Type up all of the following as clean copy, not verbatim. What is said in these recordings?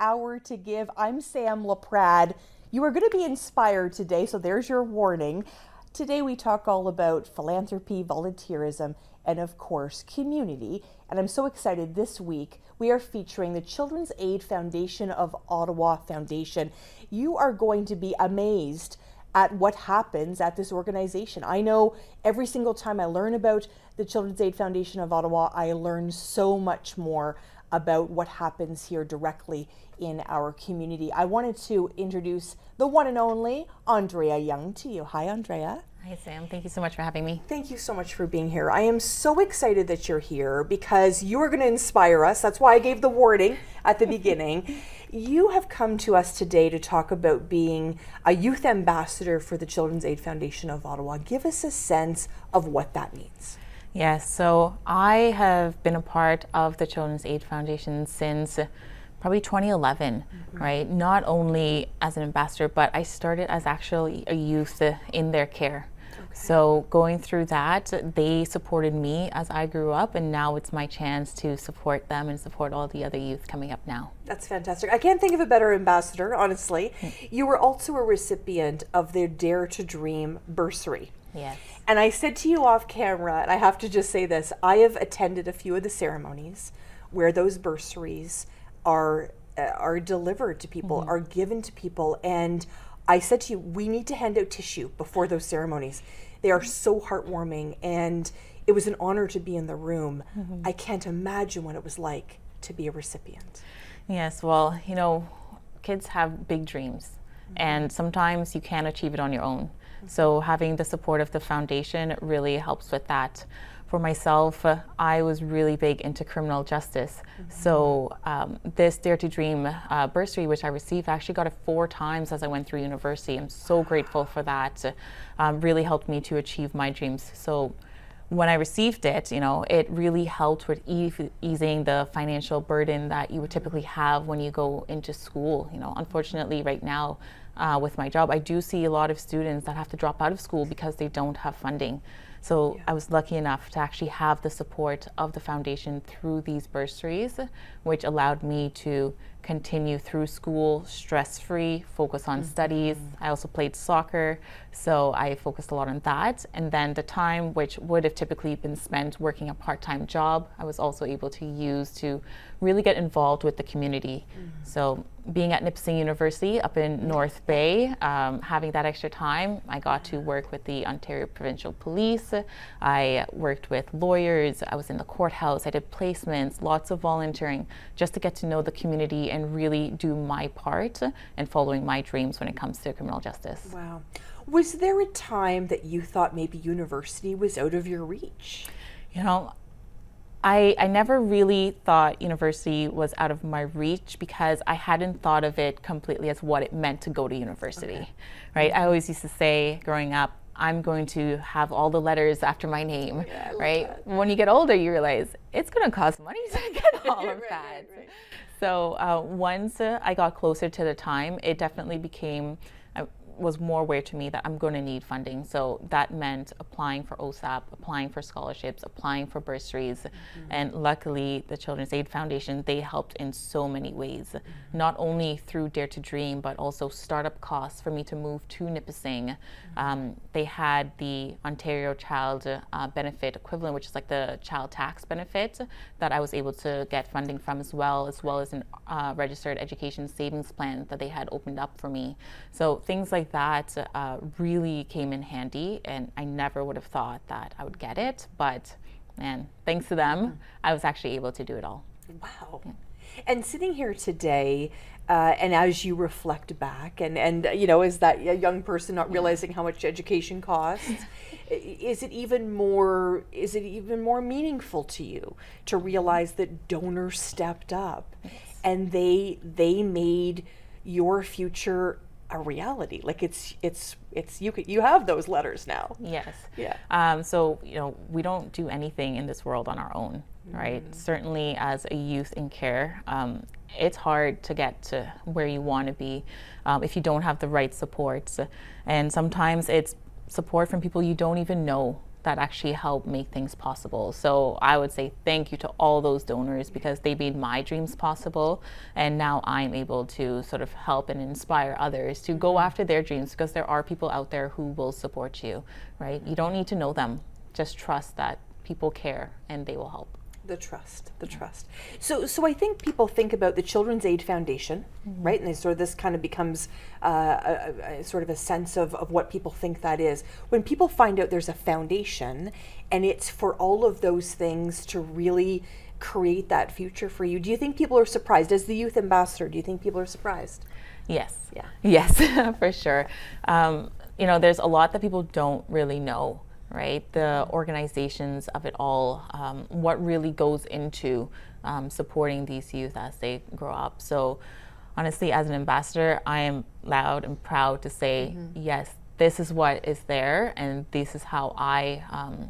hour to give. I'm Sam Laprade. You are going to be inspired today, so there's your warning. Today we talk all about philanthropy, volunteerism, and of course, community. And I'm so excited this week. We are featuring the Children's Aid Foundation of Ottawa Foundation. You are going to be amazed at what happens at this organization. I know every single time I learn about the Children's Aid Foundation of Ottawa, I learn so much more about what happens here directly in our community. I wanted to introduce the one and only Andrea Young to you. Hi, Andrea. Hi, Sam. Thank you so much for having me. Thank you so much for being here. I am so excited that you're here because you are going to inspire us. That's why I gave the warning at the beginning. You have come to us today to talk about being a youth ambassador for the Children's Aid Foundation of Ottawa. Give us a sense of what that means. Yes, so I have been a part of the Children's Aid Foundation since probably 2011, right? Not only as an ambassador, but I started as actually a youth in their care. So going through that, they supported me as I grew up, and now it's my chance to support them and support all the other youth coming up now. That's fantastic. I can't think of a better ambassador, honestly. You were also a recipient of their Dare to Dream bursary. Yes. And I said to you off camera, and I have to just say this, I have attended a few of the ceremonies where those bursaries are delivered to people, are given to people, and I said to you, we need to hand out tissue before those ceremonies. They are so heartwarming, and it was an honor to be in the room. I can't imagine what it was like to be a recipient. Yes, well, you know, kids have big dreams, and sometimes you can't achieve it on your own. So having the support of the foundation really helps with that. For myself, I was really big into criminal justice. So this Dare to Dream bursary, which I received, I actually got it 4 times as I went through university. I'm so grateful for that. Really helped me to achieve my dreams. So when I received it, you know, it really helped with easing the financial burden that you would typically have when you go into school. You know, unfortunately right now with my job, I do see a lot of students that have to drop out of school because they don't have funding. So I was lucky enough to actually have the support of the foundation through these bursaries, which allowed me to continue through school stress-free, focus on studies. I also played soccer, so I focused a lot on that. And then the time which would have typically been spent working a part-time job, I was also able to use to really get involved with the community. So being at Nipissing University up in North Bay, having that extra time, I got to work with the Ontario Provincial Police. I worked with lawyers. I was in the courthouse. I did placements, lots of volunteering, just to get to know the community and really do my part in following my dreams when it comes to criminal justice. Wow. Was there a time that you thought maybe university was out of your reach? You know, I never really thought university was out of my reach because I hadn't thought of it completely as what it meant to go to university, right? I always used to say growing up, I'm going to have all the letters after my name, right? When you get older, you realize it's going to cost money to get all of that. So once I got closer to the time, it definitely was more aware to me that I'm going to need funding. So that meant applying for OSAP, applying for scholarships, applying for bursaries. And luckily, the Children's Aid Foundation, they helped in so many ways, not only through Dare to Dream, but also startup costs for me to move to Nipissing. They had the Ontario Child Benefit equivalent, which is like the child tax benefit that I was able to get funding from as well as an registered education savings plan that they had opened up for me. So things like that really came in handy, and I never would have thought that I would get it, but man, thanks to them, I was actually able to do it all. Wow. Yeah. And sitting here today, and as you reflect back, and you know, as that young person not realizing how much education costs, is it even more meaningful to you to realize that donors stepped up and they made your future a reality? Like it's you have those letters now. Yes. Yeah. So you know, we don't do anything in this world on our own, right? Certainly as a youth in care, it's hard to get to where you want to be if you don't have the right supports, and sometimes it's support from people you don't even know, that actually help make things possible. So I would say thank you to all those donors, because they made my dreams possible, and now I'm able to sort of help and inspire others to go after their dreams, because there are people out there who will support you, right? You don't need to know them, just trust that people care and they will help. The trust. So I think people think about the Children's Aid Foundation, right? And they sort of, this kind of becomes a sort of a sense of what people think that is. When people find out there's a foundation and it's for all of those things to really create that future for you, do you think people are surprised? As the youth ambassador, do you think people are surprised? Yes. Yeah. Yes, for sure. There's a lot that people don't really know, right? The organizations of it all, what really goes into supporting these youth as they grow up. So honestly, as an ambassador, I am loud and proud to say, yes, this is what is there, and this is how I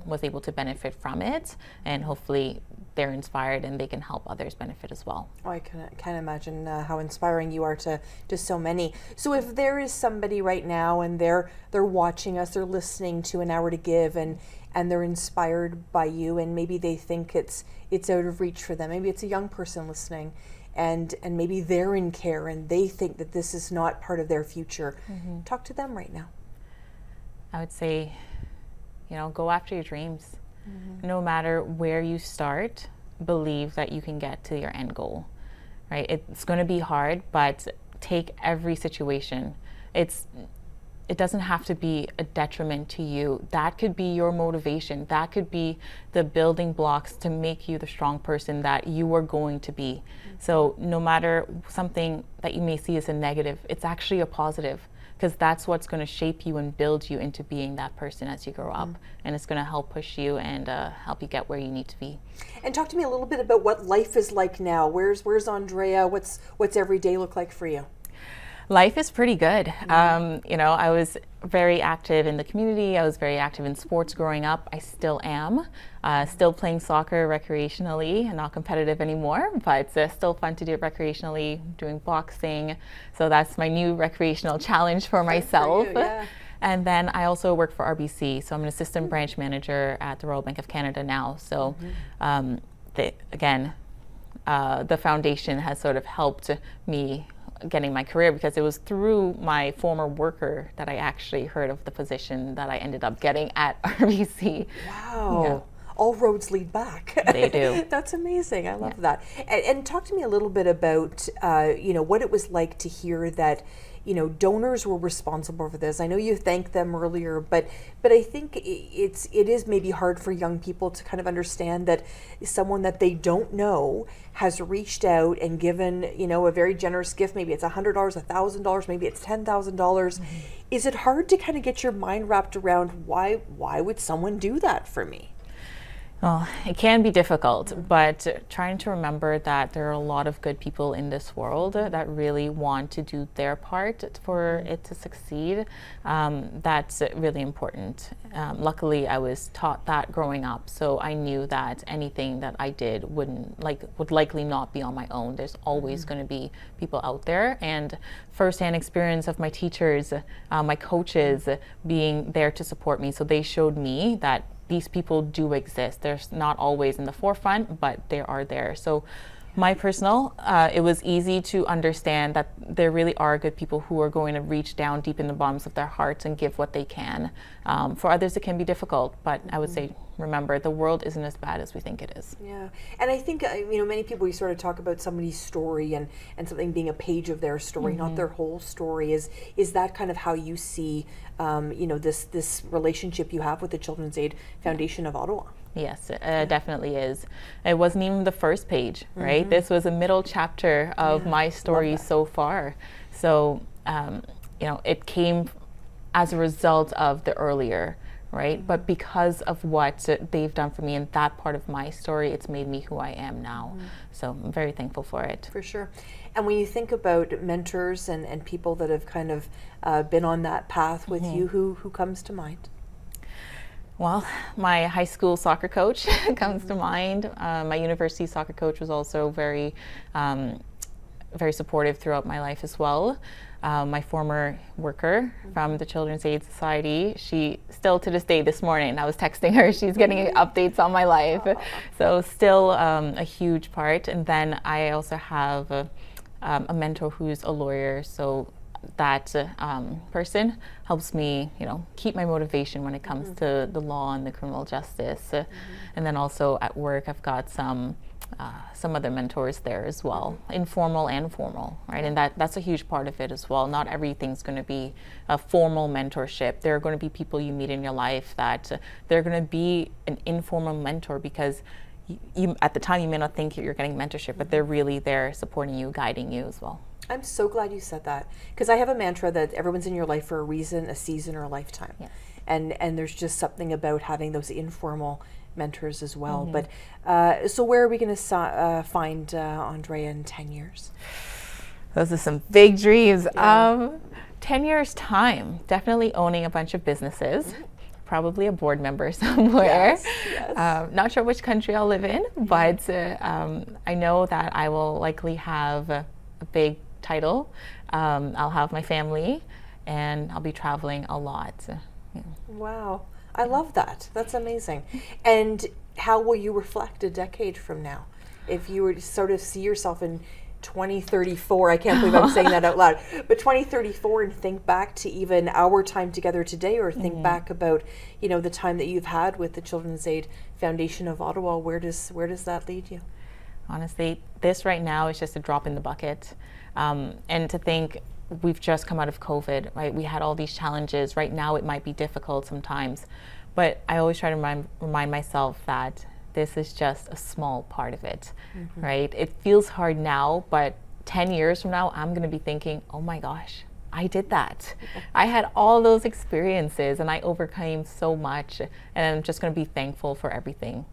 was able to benefit from it, and hopefully they're inspired and they can help others benefit as well. Oh, I can't imagine how inspiring you are to so many. So if there is somebody right now and they're watching us, they're listening to An Hour to Give, and they're inspired by you, and maybe they think it's out of reach for them. Maybe it's a young person listening, and maybe they're in care and they think that this is not part of their future. Talk to them right now. I would say, go after your dreams. No matter where you start, believe that you can get to your end goal, right? It's going to be hard, but take every situation. It doesn't have to be a detriment to you. That could be your motivation. That could be the building blocks to make you the strong person that you are going to be. So no matter something that you may see as a negative, it's actually a positive, because that's what's going to shape you and build you into being that person as you grow up. And it's going to help push you and help you get where you need to be. And talk to me a little bit about what life is like now. Where's Andrea? What's every day look like for you? Life is pretty good. I was very active in the community. I was very active in sports growing up. I still am. Still playing soccer recreationally, not competitive anymore, but it's still fun to do it recreationally, doing boxing. So that's my new recreational challenge for myself. For you, yeah. And then I also work for RBC. So I'm an assistant branch manager at the Royal Bank of Canada now. So the foundation has sort of helped me getting my career, because it was through my former worker that I actually heard of the position that I ended up getting at RBC. Wow. Yeah. All roads lead back. They do. That's amazing. I love that. And talk to me a little bit about, what it was like to hear that, donors were responsible for this. I know you thanked them earlier, but I think it is maybe hard for young people to kind of understand that someone that they don't know has reached out and given, a very generous gift. Maybe it's $100, $1,000, maybe it's $10,000. Is it hard to kind of get your mind wrapped around why would someone do that for me? Well, it can be difficult, but trying to remember that there are a lot of good people in this world that really want to do their part for it to succeed, that's really important. Luckily, I was taught that growing up, so I knew that anything that I did would likely not be on my own. There's always going to be people out there, and firsthand experience of my teachers, my coaches being there to support me. So they showed me that these people do exist. They're not always in the forefront, but they are there. So my personal, it was easy to understand that there really are good people who are going to reach down deep in the bottoms of their hearts and give what they can. For others, it can be difficult, but I would say, remember, the world isn't as bad as we think it is. Yeah, and I think, many people, we sort of talk about somebody's story and something being a page of their story, not their whole story. Is that kind of how you see, this relationship you have with the Children's Aid Foundation of Ottawa? Yes, it definitely is. It wasn't even the first page, right? This was a middle chapter of my story so far. So, it came as a result of the earlier, right? But because of what they've done for me in that part of my story, it's made me who I am now. So I'm very thankful for it. For sure. And when you think about mentors and people that have kind of been on that path with you, who comes to mind? Well, my high school soccer coach comes to mind. My university soccer coach was also very, very supportive throughout my life as well. my former worker from the Children's Aid Society. She still to this day, this morning, I was texting her, she's getting updates on my life. So still a huge part. And then I also have a mentor who's a lawyer. So that person helps me, keep my motivation when it comes to the law and the criminal justice. And then also at work, I've got some other mentors there as well, informal and formal, right? And that's a huge part of it as well. Not everything's going to be a formal mentorship. There are going to be people you meet in your life that they're going to be an informal mentor because you at the time you may not think you're getting mentorship, but they're really there supporting you, guiding you as well. I'm so glad you said that, because I have a mantra that everyone's in your life for a reason, a season, or a lifetime. Yes. And there's just something about having those informal mentors as well. But so where are we going to find Andrea in 10 years? Those are some big dreams. 10 years time, definitely owning a bunch of businesses. Probably a board member somewhere. Yes. Not sure which country I'll live in, but I know that I will likely have a big title. I'll have my family, and I'll be traveling a lot. Wow. I love that. That's amazing. And how will you reflect a decade from now? If you were to sort of see yourself in 2034, I can't believe I'm saying that out loud, but 2034, and think back to even our time together today, or think back about, the time that you've had with the Children's Aid Foundation of Ottawa, where does that lead you? Honestly, this right now is just a drop in the bucket. And to think we've just come out of COVID, right? We had all these challenges. Right now it might be difficult sometimes, but I always try to remind myself that this is just a small part of it, right? It feels hard now, but 10 years from now, I'm gonna be thinking, oh my gosh, I did that. I had all those experiences and I overcame so much, and I'm just gonna be thankful for everything.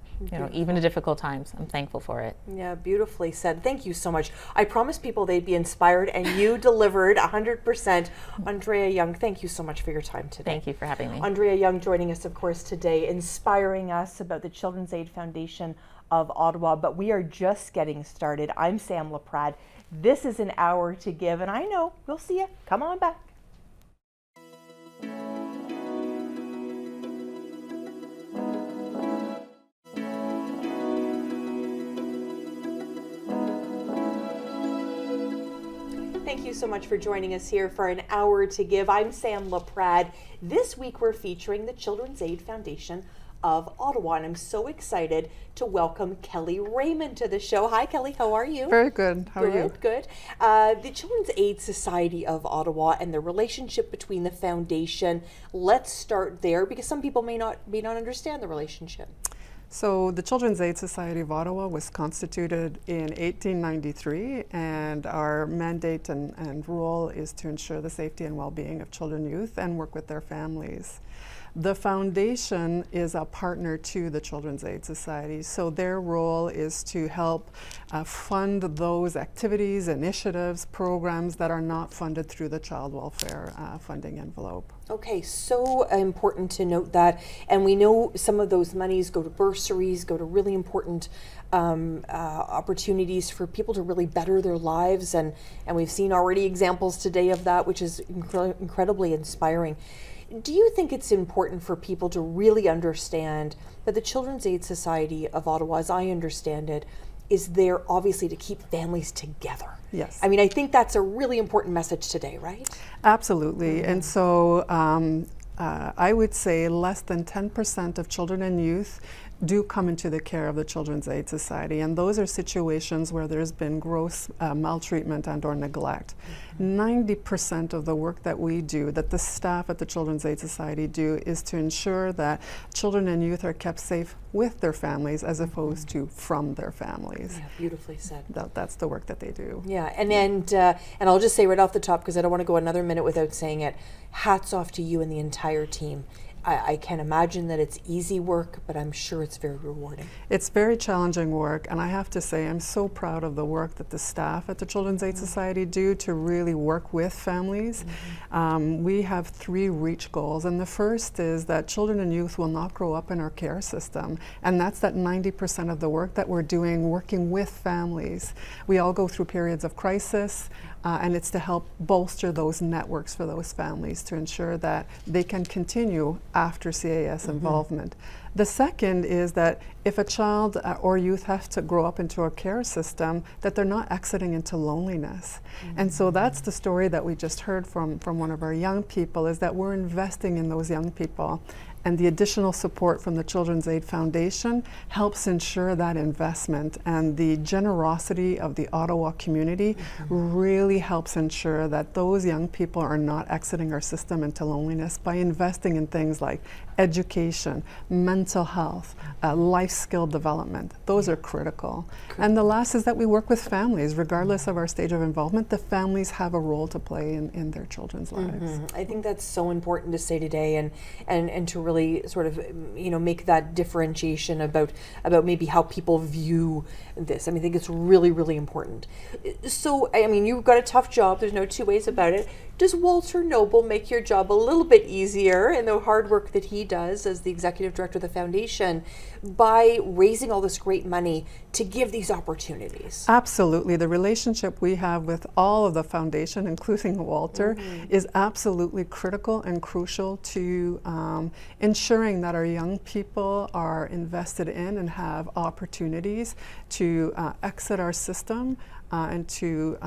Even the difficult times, I'm thankful for it. Yeah, beautifully said. Thank you so much. I promised people they'd be inspired, and you delivered 100%. Andrea Young, thank you so much for your time today. Thank you for having me. Andrea Young joining us, of course, today, inspiring us about the Children's Aid Foundation of Ottawa, but we are just getting started. I'm Sam Laprade. This is An Hour to Give, and I know we'll see you. Come on back. Thank you so much for joining us here for An Hour to Give. I'm Sam Laprade. This week we're featuring the Children's Aid Foundation of Ottawa, and I'm so excited to welcome Kelly Raymond to the show. Hi, Kelly. How are you? Very good. How are you? Good. The Children's Aid Society of Ottawa and the relationship between the foundation. Let's start there, because some people may not understand the relationship. So the Children's Aid Society of Ottawa was constituted in 1893, and our mandate and role is to ensure the safety and well-being of children and youth and work with their families. The foundation is a partner to the Children's Aid Society, so their role is to help fund those activities, initiatives, programs that are not funded through the child welfare funding envelope. Okay, so important to note that, and we know some of those monies go to bursaries, go to really important opportunities for people to really better their lives, and we've seen already examples today of that, which is incredibly inspiring. Do you think it's important for people to really understand that the Children's Aid Society of Ottawa, as I understand it, is there obviously to keep families together? Yes. I mean, I think that's a really important message today, right? Absolutely. And so I would say less than 10% of children and youth do come into the care of the Children's Aid Society, and those are situations where there's been gross maltreatment and or neglect. 90% of the work that we do, that the staff at the Children's Aid Society do, is to ensure that children and youth are kept safe with their families as opposed to from their families. Yeah, beautifully said. That's the work that they do. Yeah, and I'll just say right off the top, because I don't want to go another minute without saying it, hats off to you and the entire team. I can't imagine that it's easy work, but I'm sure it's very rewarding. It's very challenging work, and I have to say I'm so proud of the work that the staff at the Children's Aid Society do to really work with families. We have 3 REACH goals, and the first is that children and youth will not grow up in our care system, and that's that 90% of the work that we're doing, working with families. We all go through periods of crisis. and it's to help bolster those networks for those families to ensure that they can continue after CAS involvement. The second is that if a child or youth has to grow up into a care system, that they're not exiting into loneliness. And so that's the story that we just heard from one of our young people, is that we're investing in those young people. And the additional support from the Children's Aid Foundation helps ensure that investment, and the generosity of the Ottawa community really helps ensure that those young people are not exiting our system into loneliness by investing in things like education, mental health, life skill development. Those are critical. And the last is that we work with families. Regardless of our stage of involvement, the families have a role to play in their children's lives. I think that's so important to say today, and to really sort of make that differentiation about maybe how people view this. I think it's really important. So you've got a tough job, there's no two ways about it. Does Walter Noble make your job a little bit easier in the hard work that he does as the executive director of the foundation by raising all this great money to give these opportunities? Absolutely. The relationship we have with all of the foundation, including Walter, is absolutely critical and crucial to ensuring that our young people are invested in and have opportunities to exit our system and to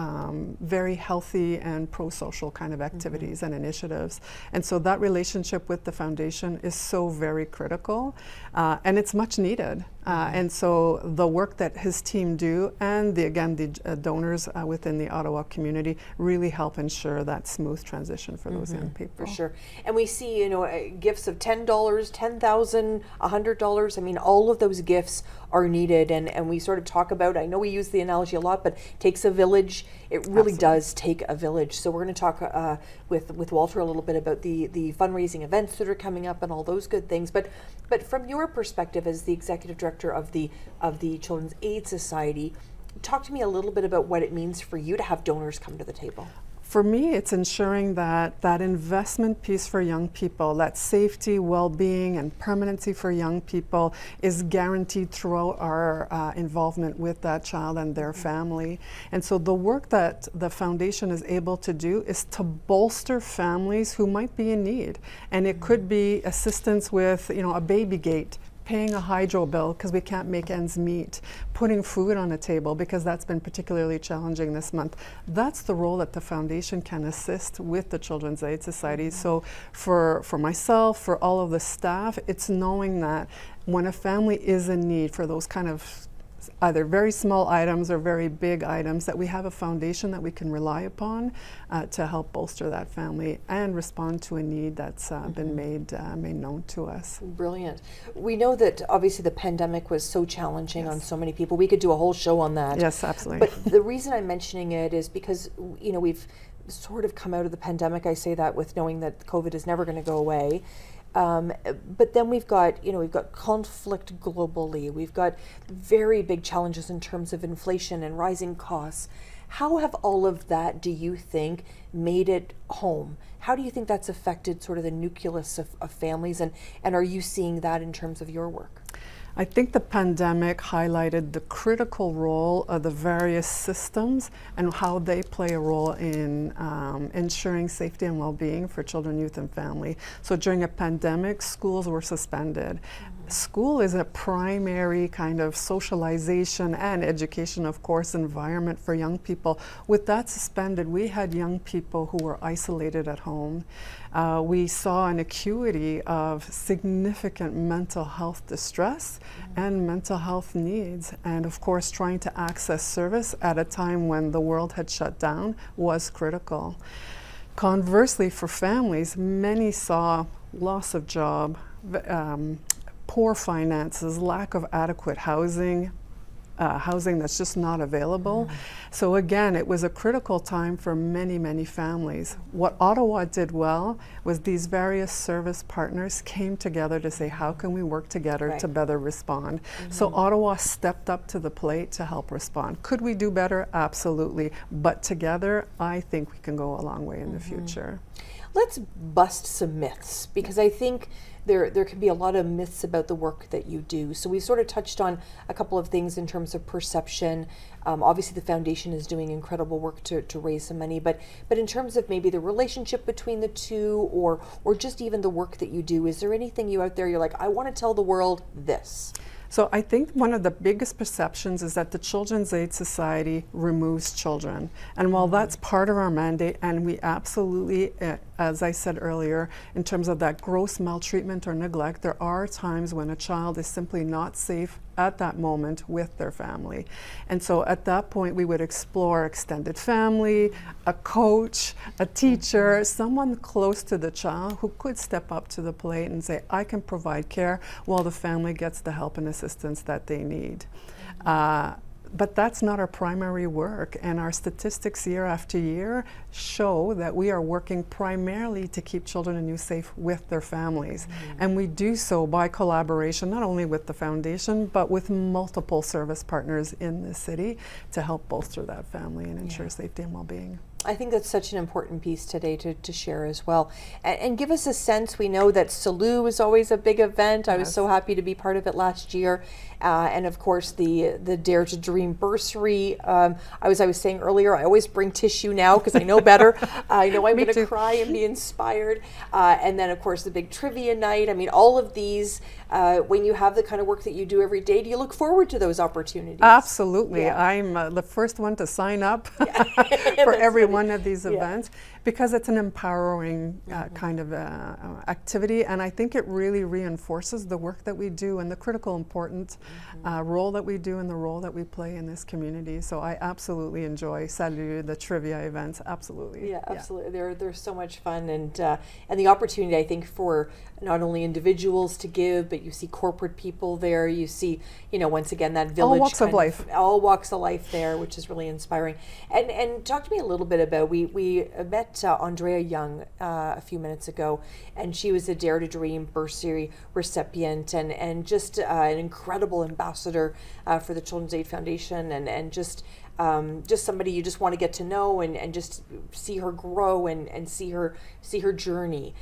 very healthy and pro-social kind of activities and initiatives. And so that relationship with the foundation is so very critical, and it's much needed. And so the work that his team do, and the donors within the Ottawa community, really help ensure that smooth transition for those young people. For sure. And we see, gifts of $10, $10,000, $100. All of those gifts are needed, and we sort of talk about, I know we use the analogy a lot, but takes a village. It really does take a village. So we're going to talk with Walter a little bit about the fundraising events that are coming up and all those good things. But from your perspective as the executive director of the Children's Aid Society, talk to me a little bit about what it means for you to have donors come to the table. For me, it's ensuring that that investment piece for young people, that safety, well-being, and permanency for young people is guaranteed throughout our involvement with that child and their family. And so the work that the foundation is able to do is to bolster families who might be in need. And it could be assistance with, a baby gate, paying a hydro bill because we can't make ends meet, putting food on the table because that's been particularly challenging this month. That's the role that the foundation can assist with the Children's Aid Society. So for myself, for all of the staff, it's knowing that when a family is in need for those kind of either very small items or very big items, that we have a foundation that we can rely upon to help bolster that family and respond to a need that's been made known to us. Brilliant. We know that obviously the pandemic was so challenging on so many people. We could do a whole show on that. Yes, absolutely. But the reason I'm mentioning it is because we've sort of come out of the pandemic. I say that with knowing that COVID is never going to go away. But then we've got conflict globally. We've got very big challenges in terms of inflation and rising costs. How have all of that, do you think, made it home? How do you think that's affected sort of the nucleus of families? And are you seeing that in terms of your work? I think the pandemic highlighted the critical role of the various systems and how they play a role in ensuring safety and well-being for children, youth, and family. So during a pandemic, schools were suspended. School is a primary kind of socialization and education, of course, environment for young people. With that suspended, we had young people who were isolated at home. We saw an acuity of significant mental health distress and mental health needs. And of course, trying to access service at a time when the world had shut down was critical. Conversely, for families, many saw loss of job, poor finances, lack of adequate housing, housing that's just not available. So again, it was a critical time for many, many families. What Ottawa did well was these various service partners came together to say, how can we work together to better respond? So Ottawa stepped up to the plate to help respond. Could we do better? Absolutely. But together, I think we can go a long way in the future. Let's bust some myths, because I think there can be a lot of myths about the work that you do. So we've sort of touched on a couple of things in terms of perception. Obviously, the foundation is doing incredible work to raise some money, but in terms of maybe the relationship between the two, or just even the work that you do, is there anything you out there you're like, I want to tell the world this? So I think one of the biggest perceptions is that the Children's Aid Society removes children. And while that's part of our mandate, and we absolutely, as I said earlier, in terms of that gross maltreatment or neglect, there are times when a child is simply not safe at that moment with their family. And so at that point, we would explore extended family, a coach, a teacher, someone close to the child who could step up to the plate and say, I can provide care while the family gets the help and assistance that they need. But that's not our primary work, and our statistics year after year show that we are working primarily to keep children and youth safe with their families. And we do so by collaboration, not only with the foundation, but with multiple service partners in the city to help bolster that family and ensure safety and well-being. I think that's such an important piece today to share as well. And give us a sense, we know that Salou is always a big event. I was so happy to be part of it last year. And of course the Dare to Dream bursary. I was saying earlier, I always bring tissue now because I know better. I know I'm going to cry and be inspired. And then of course the big trivia night. I mean, all of these, when you have the kind of work that you do every day, do you look forward to those opportunities? Absolutely. Yeah. I'm the first one to sign up for every one of these events, because it's an empowering kind of activity, and I think it really reinforces the work that we do and the critical important role that we do and the role that we play in this community. So I absolutely enjoy Salou, the trivia events, absolutely. Yeah, absolutely. They're so much fun, and the opportunity, I think, for not only individuals to give, but you see corporate people there, you see, once again, that village. All walks of life. All walks of life there, which is really inspiring. And talk to me a little bit about, we met Andrea Young a few minutes ago, and she was a Dare to Dream bursary recipient, and just an incredible ambassador for the Children's Aid Foundation, and just somebody you just want to get to know and just see her grow and see her journey.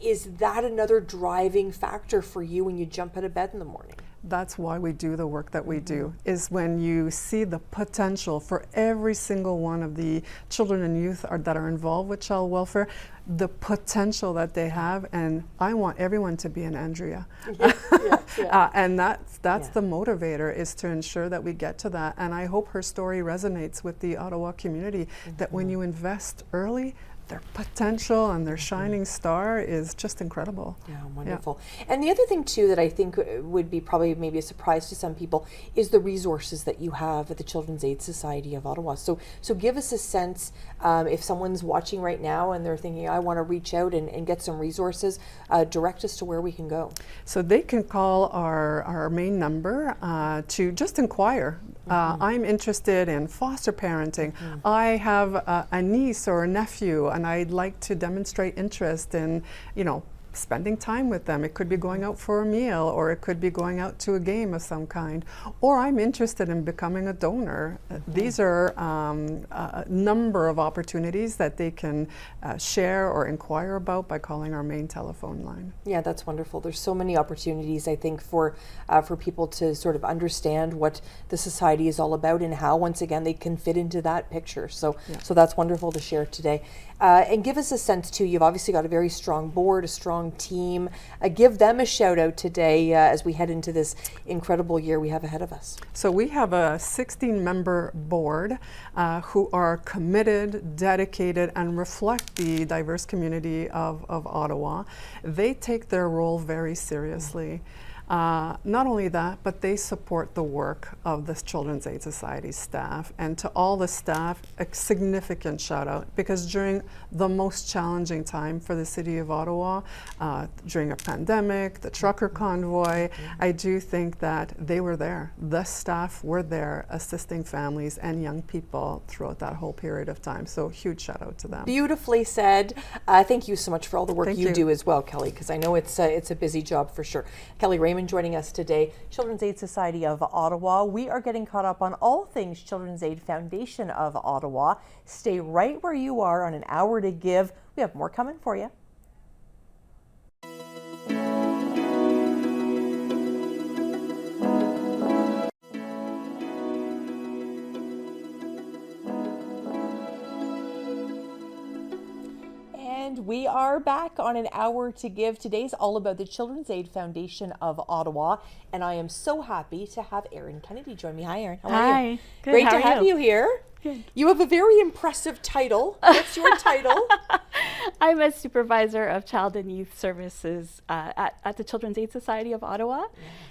Is that another driving factor for you when you jump out of bed in the morning? That's why we do the work that we do, is when you see the potential for every single one of the children and youth that are involved with child welfare, the potential that they have, and I want everyone to be an Andrea. And that's the motivator, is to ensure that we get to that. And I hope her story resonates with the Ottawa community, that when you invest early, their potential and their shining star is just incredible. Yeah, wonderful. Yeah. And the other thing too that I think would be probably maybe a surprise to some people is the resources that you have at the Children's Aid Society of Ottawa. So give us a sense, if someone's watching right now and they're thinking, I want to reach out and get some resources, direct us to where we can go. So they can call our main number to just inquire. I'm interested in foster parenting. I have a niece or a nephew, and I'd like to demonstrate interest in, spending time with them. It could be going out for a meal, or it could be going out to a game of some kind. Or I'm interested in becoming a donor. These are a number of opportunities that they can share or inquire about by calling our main telephone line. Yeah, that's wonderful. There's so many opportunities, I think, for people to sort of understand what the society is all about and how, once again, they can fit into that picture. So that's wonderful to share today. And give us a sense, too, you've obviously got a very strong board, a strong team. Give them a shout out today as we head into this incredible year we have ahead of us. So we have a 16-member board who are committed, dedicated, and reflect the diverse community of Ottawa. They take their role very seriously. Not only that, but they support the work of the Children's Aid Society staff. And to all the staff, a significant shout out, because during the most challenging time for the City of Ottawa, during a pandemic, the trucker convoy, I do think that they were there. The staff were there assisting families and young people throughout that whole period of time. So huge shout out to them. Beautifully said. Thank you so much for all the work Thank you you do as well, Kelly, because I know it's a busy job for sure. Kelly Raymond joining us today, Children's Aid Society of Ottawa. We are getting caught up on all things Children's Aid Foundation of Ottawa. Stay right where you are on An Hour to Give. We have more coming for you. And we are back on An Hour to Give. Today's all about the Children's Aid Foundation of Ottawa. And I am so happy to have Erin Kennedy join me. Hi, Erin. How are you? Hi. Good. Great How to are have you here. Good. You have a very impressive title. What's your title? I'm a supervisor of child and youth services at the Children's Aid Society of Ottawa.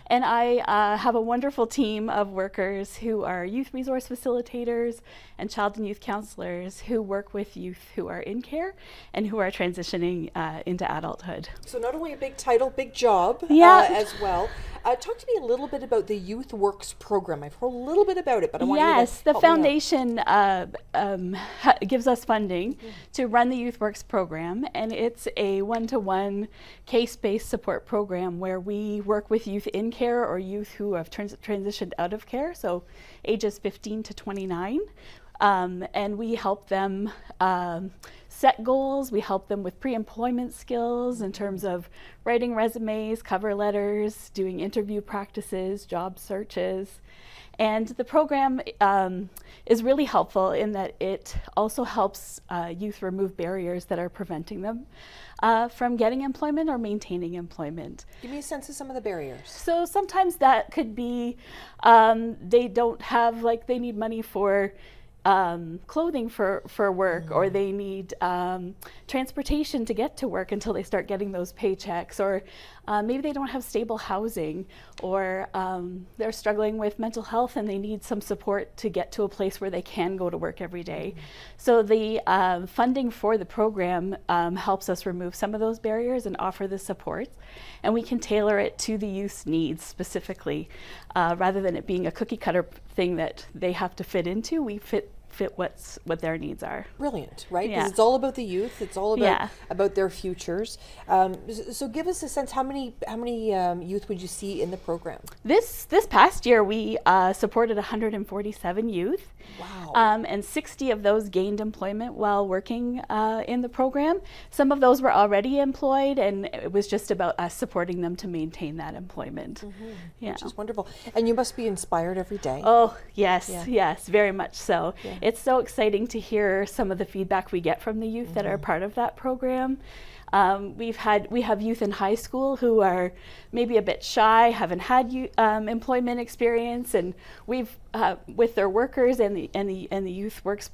And I have a wonderful team of workers who are youth resource facilitators and child and youth counselors who work with youth who are in care and who are transitioning into adulthood. So not only a big title, big job as well. Talk to me a little bit about the Youth Works program. I've heard a little bit about it, but I want you to Yes, the help me out. foundation gives us funding to run the Youth Works program, and it's a one-to-one case-based support program where we work with youth in care or youth who have transitioned out of care, so ages 15 to 29. And we help them set goals. We help them with pre-employment skills in terms of writing resumes, cover letters, doing interview practices, job searches. And the program is really helpful in that it also helps youth remove barriers that are preventing them from getting employment or maintaining employment. Give me a sense of some of the barriers. So sometimes that could be they don't have, like, they need money for clothing for work, or they need transportation to get to work until they start getting those paychecks, or maybe they don't have stable housing, or they're struggling with mental health and they need some support to get to a place where they can go to work every day. So the funding for the program helps us remove some of those barriers and offer the support, and we can tailor it to the youth's needs specifically, rather than it being a cookie cutter thing that they have to fit into. We fit what their needs are. Brilliant, right? Yeah. Because it's all about the youth. It's all about Yeah. about their futures. So give us a sense. How many youth would you see in the program? This past year, we supported 147 youth. Wow. And 60 of those gained employment while working in the program. Some of those were already employed, and it was just about us supporting them to maintain that employment. Yeah. Which is wonderful. And you must be inspired every day. Oh, yes, Yeah. yes, very much so. Yeah. It's so exciting to hear some of the feedback we get from the youth that are part of that program. We have youth in high school who are maybe a bit shy, haven't had employment experience, and we've with their workers and the Youth Works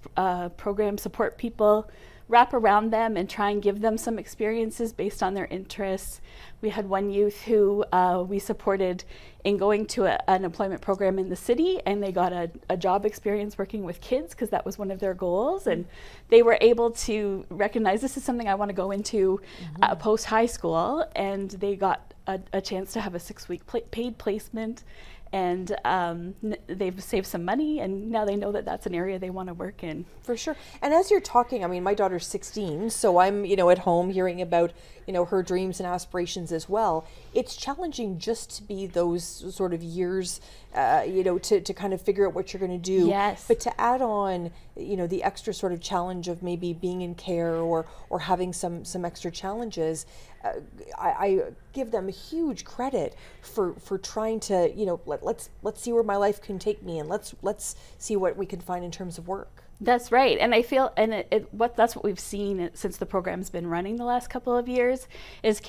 program support people, wrap around them and try and give them some experiences based on their interests. We had one youth who we supported in going to an employment program in the city, and they got a job experience working with kids because that was one of their goals, and they were able to recognize this is something I want to go into post high school, and they got a chance to have a 6-week paid placement, and they've saved some money, and now they know that that's an area they want to work in. For sure. And as you're talking, I mean, my daughter's 16, so I'm, at home hearing about, her dreams and aspirations as well. It's challenging just to be those sort of years, to kind of figure out what you're going to do. Yes. But to add on, the extra sort of challenge of maybe being in care or having some extra challenges, I give them huge credit for trying to, let's see where my life can take me, and let's see what we can find in terms of work. That's right, and I feel, and that's what we've seen since the program's been running the last couple of years, is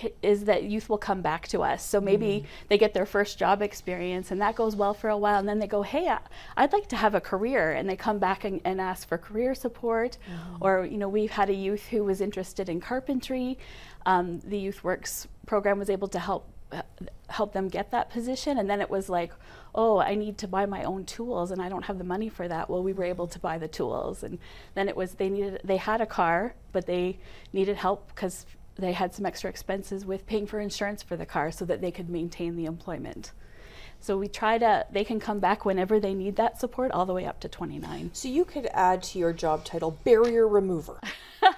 that youth will come back to us. So maybe they get their first job experience, and that goes well for a while, and then they go, hey, I'd like to have a career, and they come back and ask for career support. Or, we've had a youth who was interested in carpentry. The Youth Works program was able to help them get that position, and then it was like, oh, I need to buy my own tools and I don't have the money for that. Well, we were able to buy the tools, and then it was they had a car, but they needed help because they had some extra expenses with paying for insurance for the car so that they could maintain the employment. So they can come back whenever they need that support, all the way up to 29. So you could add to your job title, barrier remover.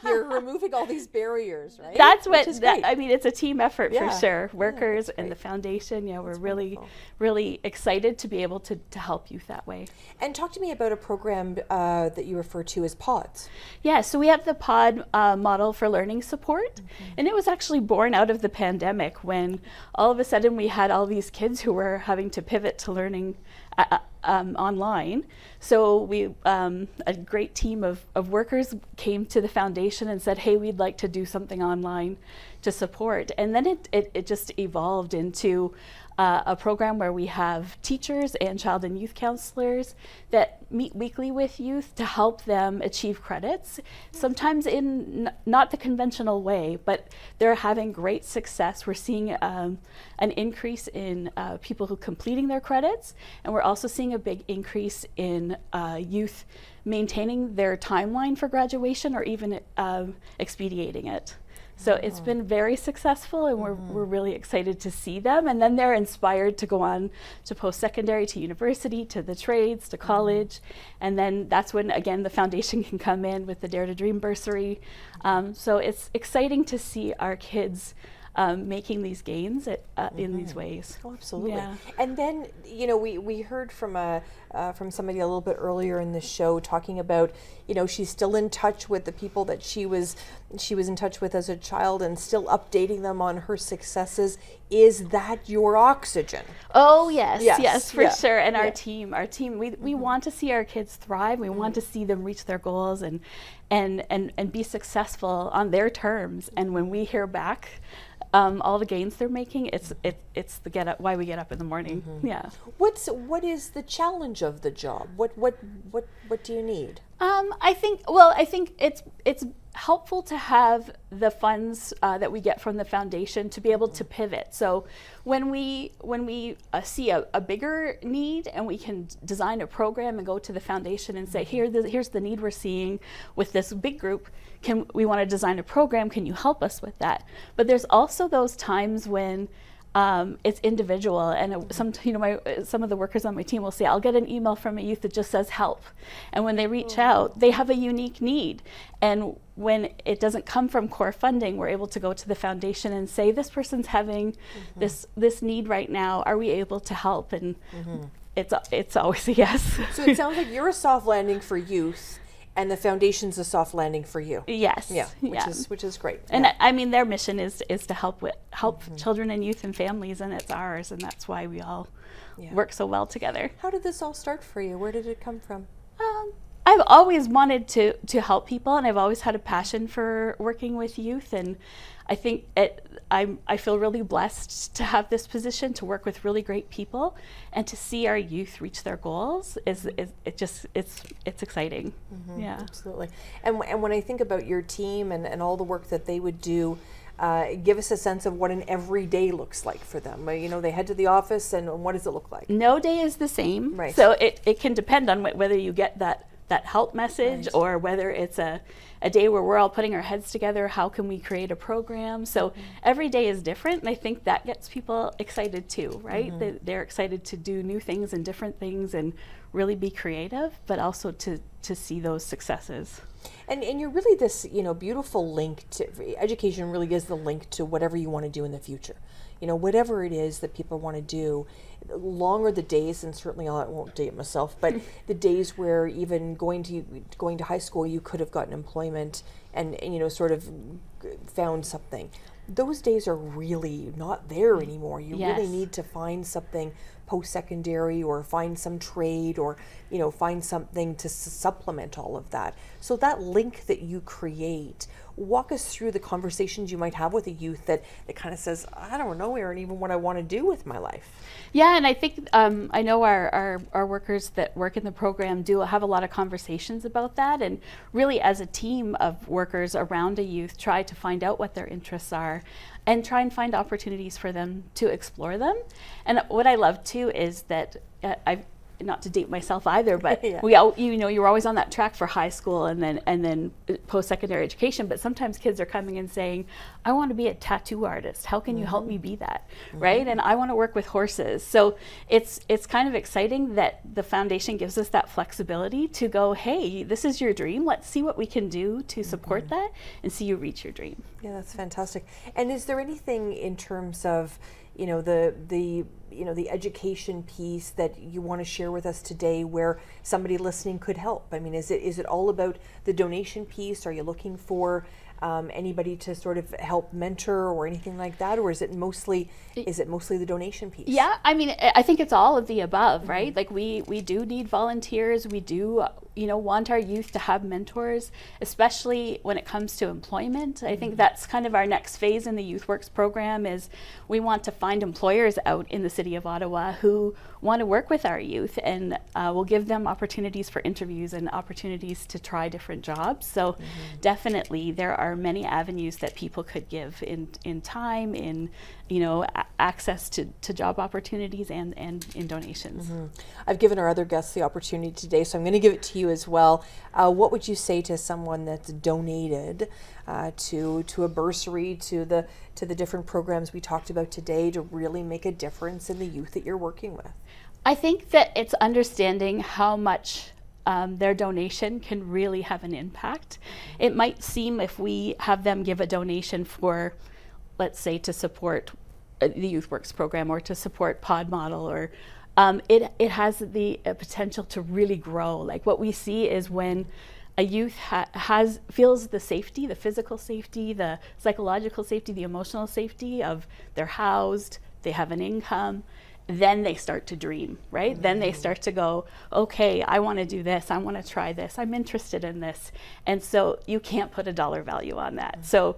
You're removing all these barriers, right? That's Which is great. it's a team effort Yeah. for sure. Workers that's and the great. foundation, we're That's really, wonderful. really excited to be able to help youth that way. And talk to me about a program that you refer to as PODS. Yeah, so we have the POD model for learning support, and it was actually born out of the pandemic when all of a sudden we had all these kids who were having to pivot to learning online. So we, a great team of workers came to the foundation and said, hey, we'd like to do something online to support. And then it just evolved into a program where we have teachers and child and youth counselors that meet weekly with youth to help them achieve credits, sometimes in not the conventional way, but they're having great success. We're seeing an increase in people who are completing their credits, and we're also seeing a big increase in youth maintaining their timeline for graduation or even expediting it. So it's been very successful, and we're really excited to see them. And then they're inspired to go on to post-secondary, to university, to the trades, to college. And then that's when, again, the foundation can come in with the Dare to Dream bursary. So it's exciting to see our kids making these gains in these ways. Oh, absolutely. Yeah. And then, you know, we heard from somebody a little bit earlier in the show talking about, you know, she's still in touch with the people that she was in touch with as a child and still updating them on her successes. Is that your oxygen? Oh, yes, for Yeah. sure. And our team, we want to see our kids thrive. We want to see them reach their goals and be successful on their terms. And when we hear back all the gains they're making, it's the why we get up in the morning. Yeah. What is the challenge of the job? What do you need? I think it's helpful to have the funds that we get from the foundation to be able to pivot. So when we see a bigger need and we can design a program and go to the foundation and say, here's the need we're seeing with this big group, we want to design a program, can you help us with that? But there's also those times when it's individual, and some of the workers on my team will say, I'll get an email from a youth that just says help, and when they reach out, they have a unique need, and when it doesn't come from core funding, we're able to go to the foundation and say, this person's having this need right now, are we able to help? And it's always a yes. So it sounds like you're a soft landing for youth, and the foundation's a soft landing for you. Yes. Yeah, which is great. And I mean, their mission is to help children and youth and families, and it's ours, and that's why we all work so well together. How did this all start for you? Where did it come from? I've always wanted to help people, and I've always had a passion for working with youth, and I think I feel really blessed to have this position, to work with really great people, and to see our youth reach their goals it's exciting. Yeah, Absolutely. And when I think about your team and all the work that they would do, give us a sense of what an everyday looks like for them. You know, they head to the office, and what does it look like? No day is the same. Right. So it can depend on whether you get that help message, or whether it's a day where we're all putting our heads together, how can we create a program? So every day is different, and I think that gets people excited too, right? They're excited to do new things and different things and really be creative, but also to see those successes. And you're really this, you know, beautiful link to education. Really is the link to whatever you want to do in the future. You know, whatever it is that people want to do. Longer the days, and certainly I won't date myself, but the days where even going to high school, you could have gotten employment and you know, sort of found something. Those days are really not there anymore. You really need to find something post-secondary, or find some trade, or you know, find something to supplement all of that. So that link that you create, walk us through the conversations you might have with a youth that kind of says, I don't know even what I want to do with my life. Yeah, and I think I know our workers that work in the program do have a lot of conversations about that, and really as a team of workers around a youth try to find out what their interests are and try and find opportunities for them to explore them. And what I love too is that not to date myself either, but you're always on that track for high school and then post-secondary education, but sometimes kids are coming and saying, I want to be a tattoo artist. How can you help me be that? Right? And I want to work with horses. So it's kind of exciting that the foundation gives us that flexibility to go, hey, this is your dream. Let's see what we can do to support that and see you reach your dream. Yeah, that's fantastic. And is there anything in terms of, you know, the education piece that you want to share with us today where somebody listening could help? I mean, is it all about the donation piece? Are you looking for anybody to sort of help mentor or anything like that, or is it mostly the donation piece? Yeah, I mean, I think it's all of the above, right? Like we do need volunteers. We do, want our youth to have mentors, especially when it comes to employment. I think that's kind of our next phase in the Youth Works program is we want to find employers out in the city of Ottawa who want to work with our youth, and we'll give them opportunities for interviews and opportunities to try different jobs. So definitely there are many avenues that people could give in time, in access to job opportunities and in donations. I've given our other guests the opportunity today, so I'm going to give it to you as well. What would you say to someone that's donated to a bursary, to the different programs we talked about today, to really make a difference in the youth that you're working with? I think that it's understanding how much their donation can really have an impact. It might seem, if we have them give a donation for, let's say, to support the Youth Works program or to support Pod Model, or it has the potential to really grow. Like what we see is when a youth feels the safety, the physical safety, the psychological safety, the emotional safety of they're housed, they have an income, then they start to dream, right? Then they start to go, okay, I want to do this, I want to try this, I'm interested in this. And so you can't put a dollar value on that. So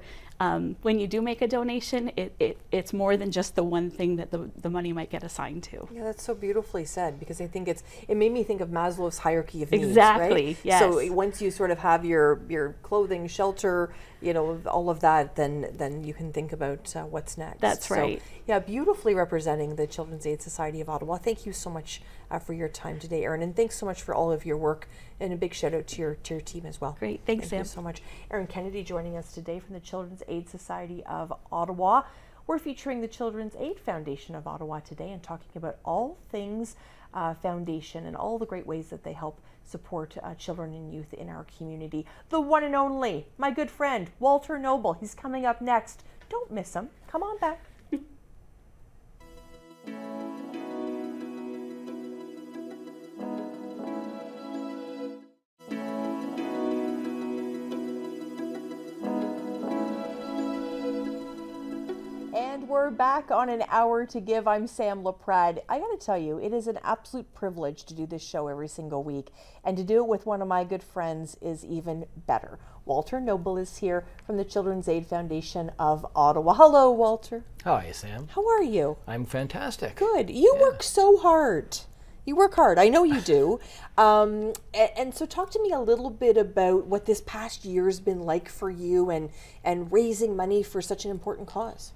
when you do make a donation, it's more than just the one thing that the money might get assigned to. Yeah, that's so beautifully said, because I think it made me think of Maslow's hierarchy of needs, exactly, right? yes. So once you sort of have your clothing, shelter, all of that, then you can think about what's next. That's right. So, yeah, beautifully representing the Children's Aid Society of Ottawa. Thank you so much for your time today, Erin, and thanks so much for all of your work, and a big shout out to your team as well. Great, thanks, Sam. Thank you so much. Erin Kennedy joining us today from the Children's Aid Society of Ottawa. We're featuring the Children's Aid Foundation of Ottawa today and talking about all things foundation and all the great ways that they help support children and youth in our community. The one and only, my good friend, Walter Noble. He's coming up next. Don't miss him. Come on back. And we're back on An Hour to Give. I'm Sam Laprade. I got to tell you, it is an absolute privilege to do this show every single week, and to do it with one of my good friends is even better. Walter Noble is here from the Children's Aid Foundation of Ottawa. Hello, Walter. Hi, Sam. How are you? I'm fantastic. Good. You work so hard. You work hard. I know you do. And so talk to me a little bit about what this past year's been like for you and raising money for such an important cause.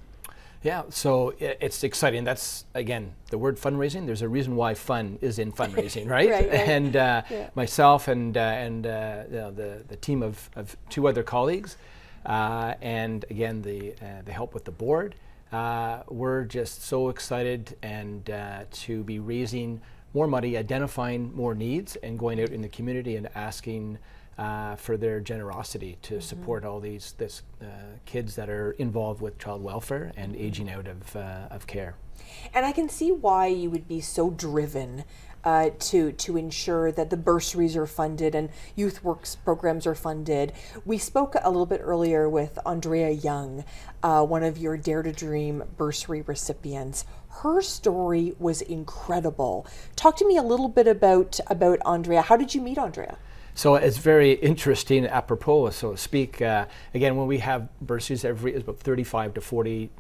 Yeah, so it's exciting. That's, again, the word fundraising. There's a reason why fun is in fundraising, right? Right. And Yeah. myself and the team of two other colleagues, and again, the help with the board, we're just so excited and to be raising more money, identifying more needs, and going out in the community and asking for their generosity to support all these kids that are involved with child welfare and aging out of care. And I can see why you would be so driven to ensure that the bursaries are funded and Youth Works programs are funded. We spoke a little bit earlier with Andrea Young, one of your Dare to Dream bursary recipients. Her story was incredible. Talk to me a little bit about Andrea. How did you meet Andrea? So it's very interesting, apropos, so to speak. Again, when we have bursaries, it's about 35 to 40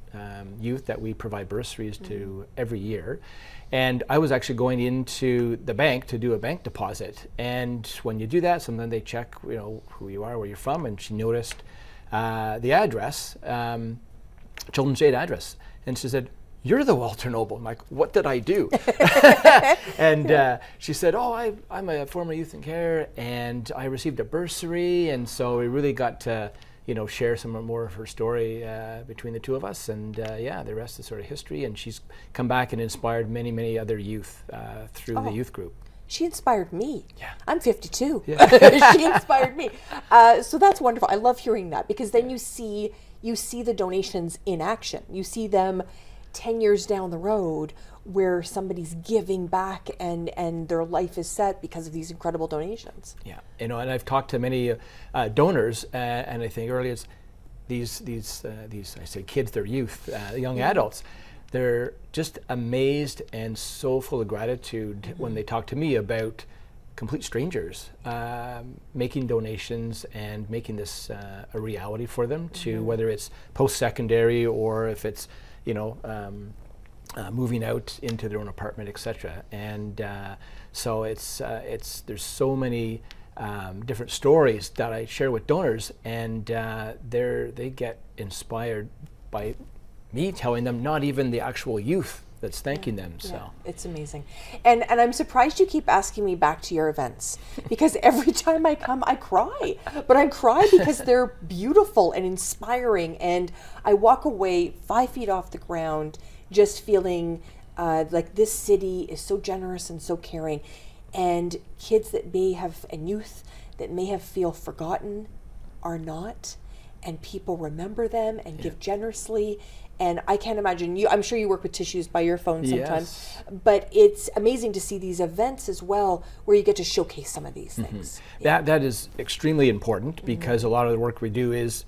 youth that we provide bursaries to every year. And I was actually going into the bank to do a bank deposit. And when you do that, sometimes they check, who you are, where you're from. And she noticed the address, Children's Aid address. And she said, "You're the Walter Noble." I'm like, "What did I do?" And she said, "Oh, I'm a former youth in care, and I received a bursary." And so we really got to, share some more of her story between the two of us. And the rest is sort of history. And she's come back and inspired many, many other youth through the youth group. She inspired me. Yeah. I'm 52. Yeah. She inspired me. So that's wonderful. I love hearing that, because then you see the donations in action. You see them 10 years down the road where somebody's giving back and their life is set because of these incredible donations. Yeah, and I've talked to many donors, and I think earlier these I say kids, they're youth, young adults. They're just amazed and so full of gratitude when they talk to me about complete strangers making donations and making this a reality for them, to whether it's post-secondary or if it's moving out into their own apartment, etc. And so there's so many different stories that I share with donors, and they get inspired by me telling them, not even the actual youth that's thanking them. So it's amazing. And I'm surprised you keep asking me back to your events, because every time I come I cry. But I cry because they're beautiful and inspiring, and I walk away 5 feet off the ground just feeling like this city is so generous and so caring. And kids that may have, and youth that may have feel forgotten are not, and people remember them and give generously. And I can't imagine I'm sure you work with tissues by your phone sometimes, but it's amazing to see these events as well, where you get to showcase some of these things. That is extremely important, because a lot of the work we do is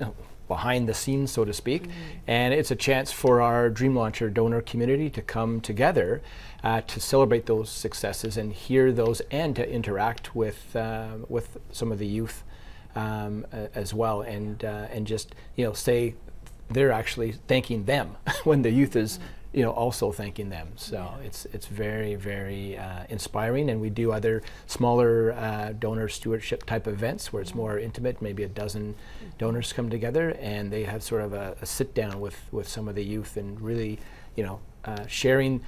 behind the scenes, so to speak, and it's a chance for our Dream Launcher donor community to come together to celebrate those successes and hear those, and to interact with some of the youth as well, and just say they're actually thanking them when the youth is also thanking them. So it's very, very inspiring. And we do other smaller donor stewardship type events where it's more intimate. Maybe a dozen donors come together and they have sort of a sit down with some of the youth, and really sharing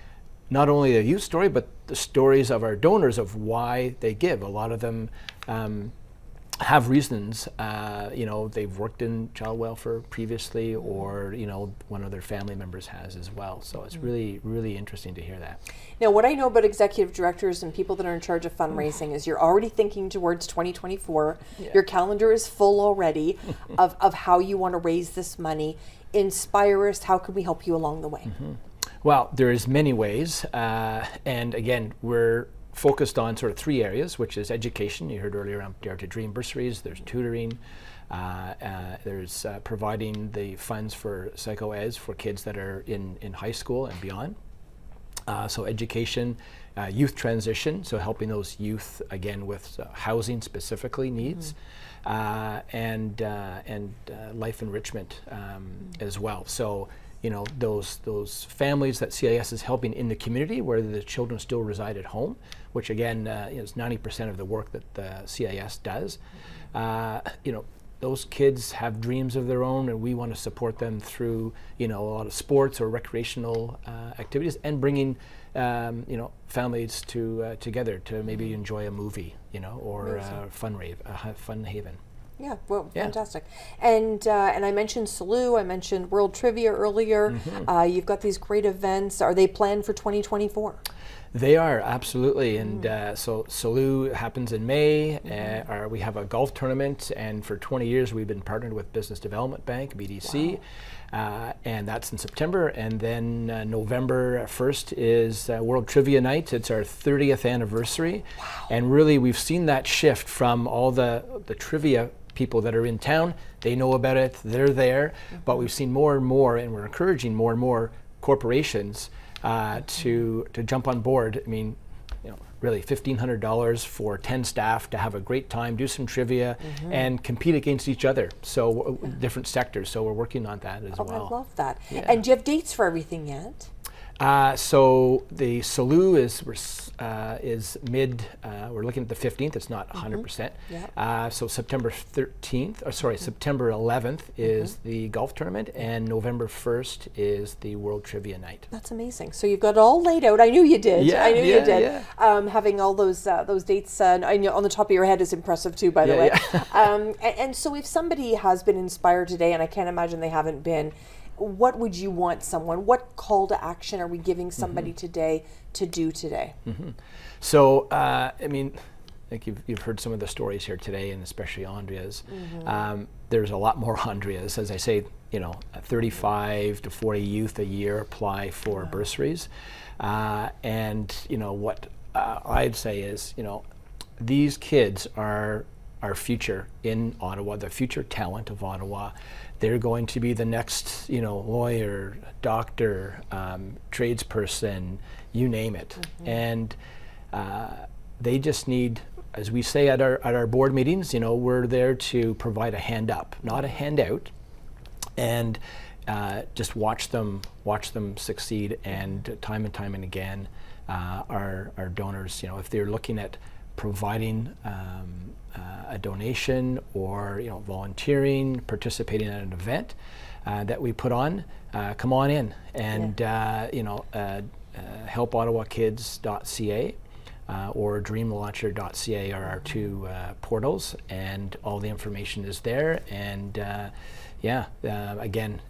not only the youth story, but the stories of our donors of why they give. A lot of them have reasons, they've worked in child welfare previously, or one of their family members has as well. So it's really, really interesting to hear that. Now, what I know about executive directors and people that are in charge of fundraising is you're already thinking towards 2024. Your calendar is full already of how you want to raise this money. Inspire us. How can we help you along the way? Well, there's many ways, and again, we're focused on sort of three areas, which is education. You heard earlier around Dare to Dream bursaries. There's tutoring. There's providing the funds for psychoeds for kids that are in high school and beyond. So education, youth transition, so helping those youth again with housing specifically needs, and life enrichment as well. So those families that CIS is helping in the community where the children still reside at home, which again is 90% of the work that the CIS does. Those kids have dreams of their own, and we want to support them through a lot of sports or recreational activities, and bringing families together to maybe enjoy a movie, or a fun haven. Yeah, well, fantastic. And I mentioned Salou, I mentioned World Trivia earlier. You've got these great events. Are they planned for 2024? They are, absolutely. And so Salou happens in May. We have a golf tournament, and for 20 years we've been partnered with Business Development Bank, BDC. And that's in September. And then November 1st is World Trivia Night. It's our 30th anniversary. And really we've seen that shift from all the trivia people that are in town. They know about it, they're there, but we've seen more and more, and we're encouraging more and more corporations to jump on board. I mean, really $1,500 for 10 staff to have a great time, do some trivia, and compete against each other. So different sectors. So we're working on that as well. I love that. And do you have dates for everything yet? So the Salou is mid. We're looking at the 15th. It's not 100%. So September 11th is the golf tournament, and November 1st is the World Trivia Night. That's amazing. So you've got it all laid out. I knew you did. I knew you did. Having all those dates I know on the top of your head is impressive too, by the way. And so if somebody has been inspired today, and I can't imagine they haven't been, what would you want someone? What call to action are we giving somebody today to do today? So, I mean, I think you've heard some of the stories here today, and especially Andrea's. There's a lot more Andrea's. As I say, 35 to 40 youth a year apply for bursaries. And, what I'd say is, these kids are our future in Ottawa, the future talent of Ottawa. They're going to be the next, lawyer, doctor, tradesperson, you name it. And they just need, as we say at our board meetings, we're there to provide a hand up, not a handout, and just watch them succeed. And time and again, our donors, if they're looking at providing a donation or volunteering, participating in an event that we put on, come on in and helpottawakids.ca or dreamlauncher.ca are our two portals, and all the information is there. And again,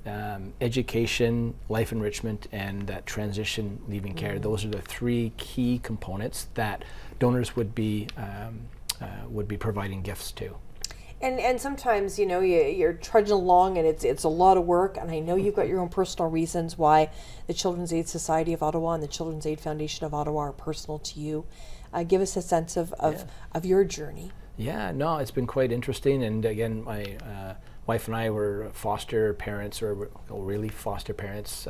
education, life enrichment, and that transition leaving care, those are the three key components that donors would be providing gifts to. And sometimes, you're trudging along and it's a lot of work, and I know you've got your own personal reasons why the Children's Aid Society of Ottawa and the Children's Aid Foundation of Ottawa are personal to you. Give us a sense of your journey. Yeah, no, it's been quite interesting. And again, my wife and I were foster parents, or really foster parents,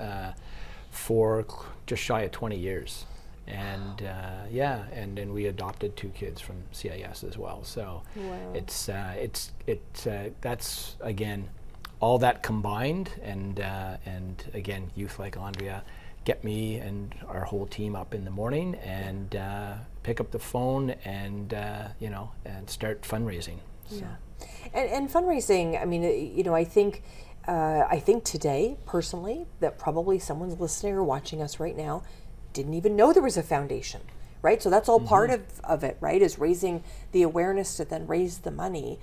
for just shy of 20 years. And and then we adopted 2 kids from CIS as well. So it's that's again all that combined, and again, youth like Andrea get me and our whole team up in the morning and pick up the phone and and start fundraising. So. Yeah, and fundraising. I mean, I think today personally that probably someone's listening or watching us right now didn't even know there was a foundation, right? So that's all part of it, right? Is raising the awareness to then raise the money.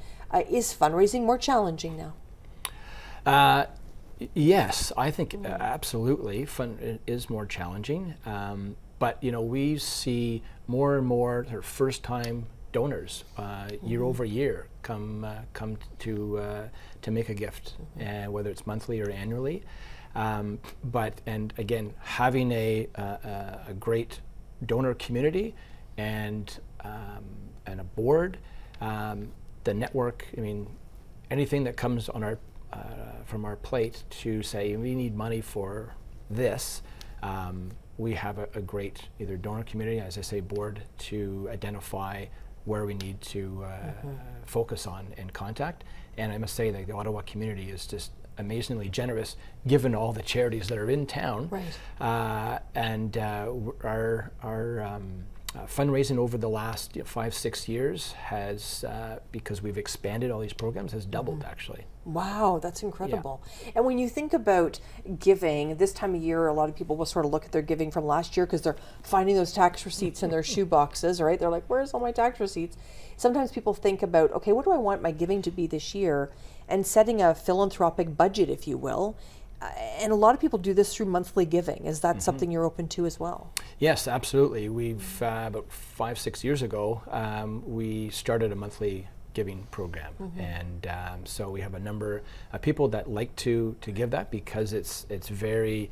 Is fundraising more challenging now? Yes, I think absolutely. Fun is more challenging, but we see more and more first-time donors year over year come to make a gift, whether it's monthly or annually. And again, having a great donor community and a board, the network. I mean, anything that comes on our from our plate to say we need money for this, we have a great either donor community, as I say, board to identify where we need to focus on and contact. And I must say that the Ottawa community is just amazingly generous, given all the charities that are in town. Right. And our fundraising over the last 5-6 years has, because we've expanded all these programs, has doubled actually. Wow, that's incredible. Yeah. And when you think about giving, this time of year, a lot of people will sort of look at their giving from last year because they're finding those tax receipts in their shoe boxes, right? They're like, where's all my tax receipts? Sometimes people think about, okay, what do I want my giving to be this year? And setting a philanthropic budget, if you will. And a lot of people do this through monthly giving. Is that something you're open to as well? Yes, absolutely. We've, about 5-6 years ago, we started a monthly giving program. And so we have a number of people that like to give that because it's very,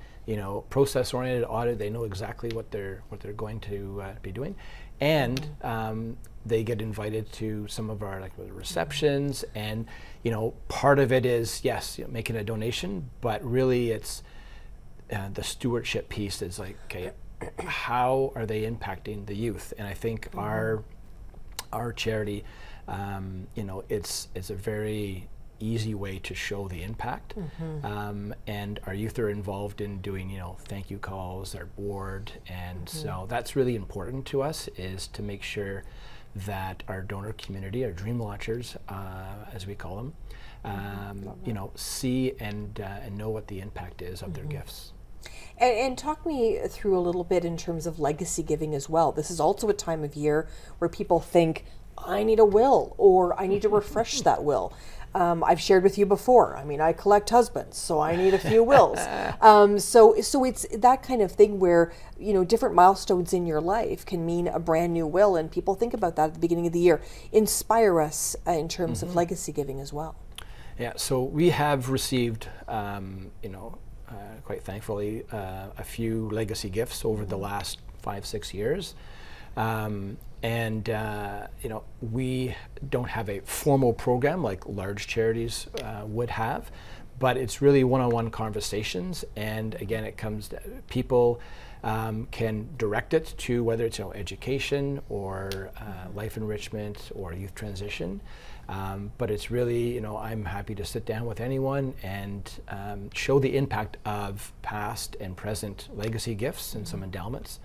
process oriented audit. They know exactly what they're going to be doing. And they get invited to some of our receptions, and part of it is making a donation, but really it's the stewardship piece is like, okay, how are they impacting the youth? And I think our charity, it's a very easy way to show the impact. And our youth are involved in doing thank you calls, our board, and so that's really important to us, is to make sure that our donor community, our dream launchers, as we call them, see and know what the impact is of their gifts. And talk me through a little bit in terms of legacy giving as well. This is also a time of year where people think, I need a will, or I need to refresh that will. I've shared with you before. I mean, I collect husbands, so I need a few wills. So it's that kind of thing where different milestones in your life can mean a brand new will, and people think about that at the beginning of the year. Inspire us in terms of legacy giving as well. Yeah. So we have received, quite thankfully, a few legacy gifts over the last 5-6 years. We don't have a formal program like large charities would have, but it's really one-on-one conversations. And again, it comes to people can direct it to whether it's education or life enrichment or youth transition. But it's really, I'm happy to sit down with anyone and show the impact of past and present legacy gifts and some endowments.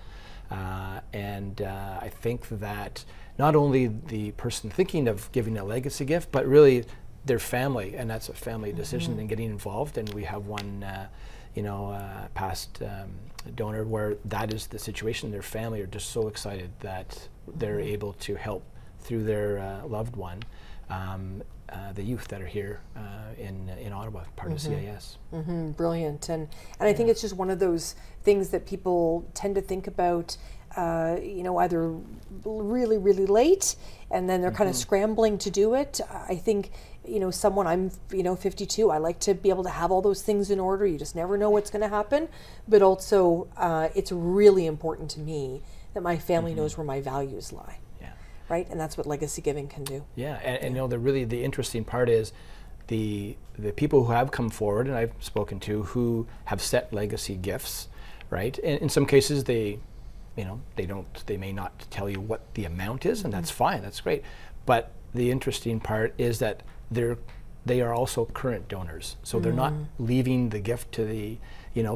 I think that not only the person thinking of giving a legacy gift, but really their family, and that's a family decision and getting involved. And we have one, past donor where that is the situation. Their family are just so excited that they're able to help through their loved one, the youth that are here in Ottawa, part of CIS. Brilliant. And I think it's just one of those things that people tend to think about, either really, really late, and then they're kind of scrambling to do it. I think, I'm 52, I like to be able to have all those things in order. You just never know what's going to happen. But also, it's really important to me that my family knows where my values lie. Right, and that's what legacy giving can do. Yeah, and the interesting part is the people who have come forward, and I've spoken to, who have set legacy gifts, right? And in some cases, they may not tell you what the amount is, and that's fine, that's great. But the interesting part is that they are also current donors, so they're not leaving the gift to the,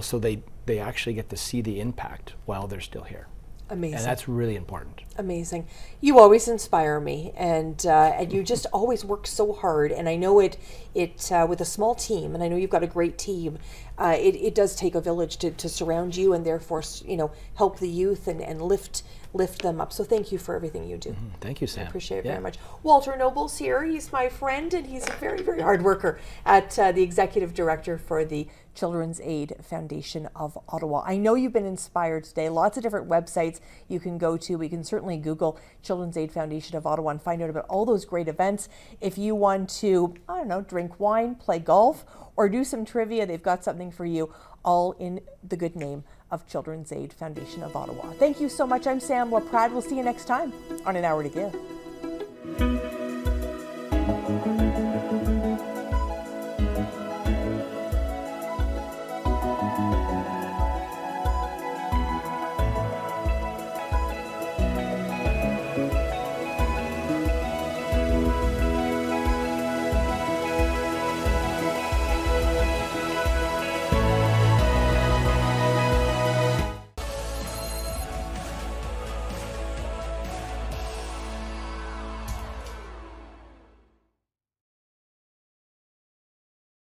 so they actually get to see the impact while they're still here. Amazing. And that's really important. Amazing. You always inspire me, and you just always work so hard. And I know it with a small team, and I know you've got a great team. It does take a village to surround you, and therefore, help the youth and lift them up. So thank you for everything you do. Thank you, Sam. I appreciate it very much. Walter Noble's here. He's my friend, and he's a very, very hard worker at the executive director for the Children's Aid Foundation of Ottawa. I know you've been inspired today. Lots of different websites you can go to. We can certainly Google Children's Aid Foundation of Ottawa and find out about all those great events. If you want to, drink wine, play golf, or do some trivia, they've got something for you, all in the good name of Children's Aid Foundation of Ottawa. Thank you so much. I'm Sam Laprade. We'll see you next time on An Hour to Give.